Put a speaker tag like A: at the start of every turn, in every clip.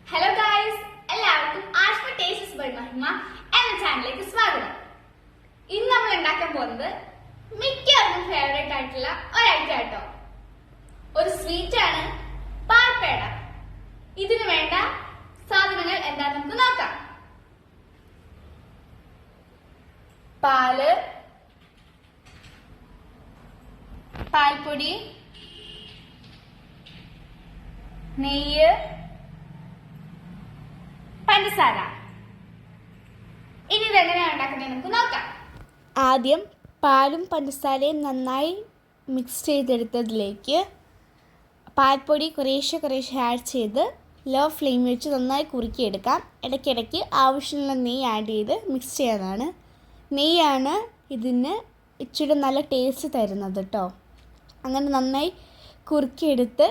A: Hello guys, എല്ലാവർക്കും ആഷ്മ tastes by മഹിമ എന്ന ചാനലിലേക്ക് സ്വാഗതം. ഇന്ന് നമ്മൾ ഉണ്ടാക്കാൻ പോകുന്നത് മിക്കവർക്കും ഫേവറേറ്റ് ആയിട്ടുള്ള ഒരു ഐറ്റം ആട്ടോ. ഒരു സ്വീറ്റ് ആണ് പാൽപേട. ഇതിന് വേണ്ട സാധനങ്ങൾ എന്താണെന്ന് നമുക്ക് നോക്കാം. പാല്, പാൽപ്പൊടി, നെയ്യ്, പഞ്ചസാര. ഇനി ഇതെങ്ങനെയാണ് ഉണ്ടാക്കുന്നത് നമുക്ക് നോക്കാം.
B: ആദ്യം പാലും പഞ്ചസാരയും നന്നായി മിക്സ് ചെയ്തെടുത്തതിലേക്ക് പാൽപ്പൊടി കുറേശ്ശെ ആഡ് ചെയ്ത് ലോ ഫ്ലെയിം വെച്ച് നന്നായി കുറുക്കിയെടുക്കാം. ഇടയ്ക്കിടയ്ക്ക് ആവശ്യമുള്ള നെയ്യ് ആഡ് ചെയ്ത് മിക്സ് ചെയ്യാനാണ്. നെയ്യാണ് ഇതിന് ഇച്ചിരി നല്ല ടേസ്റ്റ് തരുന്നത് കേട്ടോ. അങ്ങനെ നന്നായി കുറുക്കിയെടുത്ത്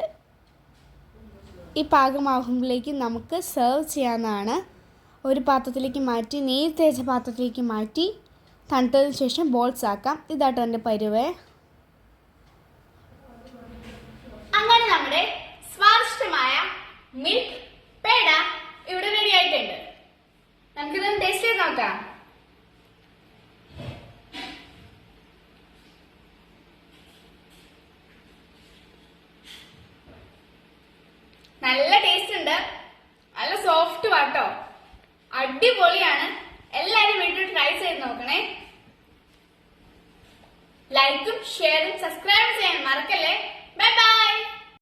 B: ഈ പാകമാകുമ്പോഴേക്ക് നമുക്ക് സെർവ് ചെയ്യാവുന്നതാണ്. ഒരു പാത്രത്തിലേക്ക് മാറ്റി, നെയ്യ് തേച്ച പാത്രത്തിലേക്ക് മാറ്റി തണുത്തതിന് ശേഷം ബോൾസ് ആക്കാം. ഇതാട്ടോ എൻ്റെ പരുവേ.
A: അങ്ങനെ നമ്മുടെ സ്വാദിഷ്ടമായ മിൽക്ക് പേട ഇവിടെ റെഡി ആയിട്ടുണ്ട്. നമുക്കിതൊന്ന് ടേസ്റ്റ് ചെയ്ത് നോക്കാം. നല്ല ടേസ്റ്റ് ഉണ്ട്, നല്ല സോഫ്റ്റ് വാട്ടോ, അടിപൊളിയാണ്. എല്ലാരും വീട്ടിൽ ട്രൈ ചെയ്ത് നോക്കണേ. ലൈക്കും ഷെയറും സബ്സ്ക്രൈബ് ചെയ്യാൻ മറക്കല്ലേ. Bye bye.